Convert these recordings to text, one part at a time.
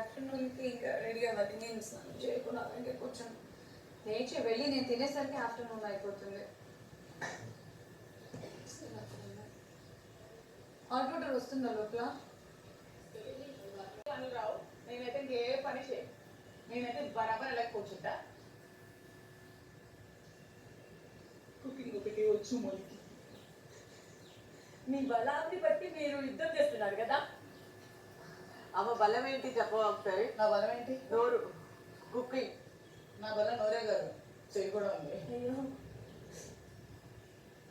ఆఫ్టర్నూన్కి ఇంకా రెడీ అవ్వాలి. నేను స్నానం చేయకుండా అలాగే కూర్చొని లేచి వెళ్ళి నేను తినేసరికి ఆఫ్టర్నూన్ అయిపోతుంది. ఆర్డర్ వస్తుందా లోపల? పనులు రావు. నేనైతే ఇంకే పని చేయ, నేనైతే బరాబర్ ఎలా కూర్చుంటా. కుకింగ్ ఒకటి వచ్చు మొదటి. మీ బలాన్ని బట్టి మీరు యుద్ధం చేస్తున్నారు కదా. అమ్మ బలం ఏంటి చెప్పవా ఒకసారి? నా బలం ఏంటి? నోరు, కుకింగ్. నా బలం నోరే గారు, చెయ్యి కూడా ఉంది. అయ్యో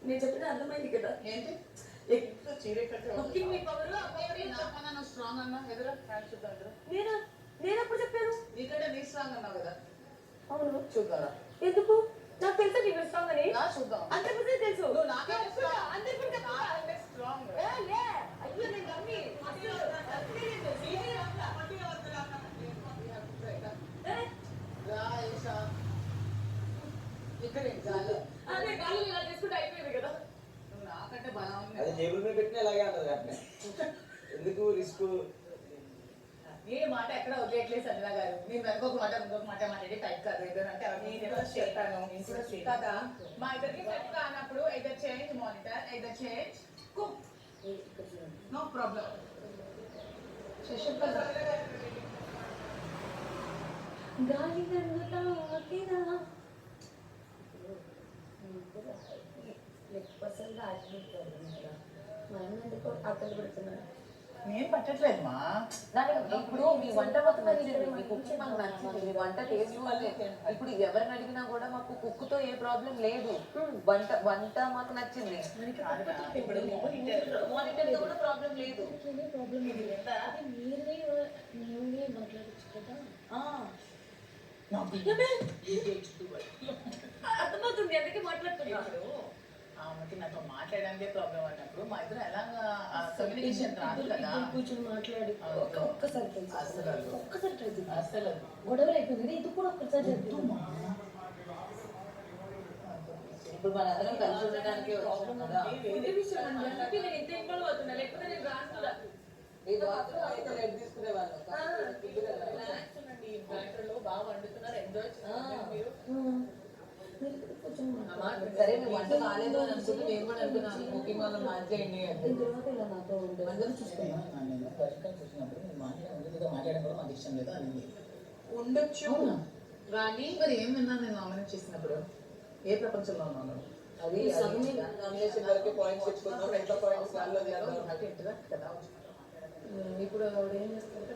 నేను చెప్పిన అర్థమైంది కదా. ఏంటి చీరే కట్టే కుకింగ్ మీ పవర్. నాకన్నా స్ట్రాంగ్ అన్నా ఎదురా ఫ్యాన్ చూద్దాం. నేను నేనప్పుడు చెప్పాను నీకంటే నీ స్ట్రాంగ్ అన్నావు కదా. అవును చూద్దారా? ఎందుకు? నాకు తెలుసా నీకు స్ట్రాంగ్ అని. చూద్దాం. అందరికీ తెలుసు. నువ్వు నాకంటే స్ట్రాంగ్. అందరికీ నాకంటే స్ట్రాంగ్. లే అయ్యో నేను నమ్మి ఇక్కడ చాలు. అదే గాలి ఇలా చేసుకుంటే అయిపోయింది కదా. నువ్వు నాకంటే బలం ఉంది. అది జేబుల మీద పెట్టిన ఇలాగే అంటది అట్నే. ఎందుకు రిస్క్? ఏ మాట ఎక్కడ వదిలేట్లేదు సంజన గారు. నేను ఇంకొక మాట ఇంకొక మాట మాట్లాడి టైప్ కాదు ఏదంటే చెప్పాను కదా. మా ఇద్దరికి సెట్ కానప్పుడు either change monitor, either change cook. No problem. గాలి తాకినా పర్సెంట్గా ఆటలు మనం ఎందుకు ఆటలు పెడుతున్నాడు. నేను పట్టట్లేదు మా దానికి ఇప్పుడు మీ వంట మాకు నచ్చింది, మీ కుకింగ్ మాకు నచ్చింది, మీ వంట టేస్ట్ వల్లే. ఇప్పుడు ఎవరిని అడిగినా కూడా మాకు కుక్తో ఏ ప్రాబ్లం లేదు. వంట మాకు నచ్చింది. ఇప్పుడు మానిటర్తో కూడా ప్రాబ్లం లేదు. మీరే మాట్లాడచ్చు కదా. అర్థమవుతుంది అందుకే మాట్లాడుతున్నాడు. ఆమెకి నాతో మాట్లాడడానికి ప్రాబ్లం అన్నప్పుడు మా ఇద్దరు ఎలాగా కమ్యూనికేషన్ రాదు కదా. కూర్చొని మాట్లాడి ఒక్కసారి ఒక్కసారి అసలు గొడవలు అయిపోయింది. ఇది కూడా ఒక్కసారి ఇప్పుడు మనందరం కలిసి ఉండడానికి వచ్చాం కదా. వేరే విషయం అండి. అందుకే నేను ఇంత ఇన్వాల్వ్ అవుతున్నా, లేకపోతే నేను రాను కూడా. తీసుకునేవాళ్ళు బాగా వండుతున్నారు, ఎంజాయ్ చేస్తున్నారు మీరు. సరే మీ వంట కాలేదు అని అనుకుంటే నేను కూడా అనుకున్నాను కుకింగ్ వల్ల మార్చేయండి అంటే అందరూ చూసుకున్నాను. మాట్లాడడం కూడా మాకు ఇష్టం లేదు అని ఉండొచ్చు. కానీ మరి ఏం విన్నాను నేను నామినేట్ చేసినప్పుడు? ఏ ప్రపంచంలో ఉన్నాను? అది నామినేషన్ వరకు పాయింట్స్ తెచ్చుకుందాం, ఎంత పాయింట్స్ కదా. ఇప్పుడు ఆవిడ ఏం చేస్తారు?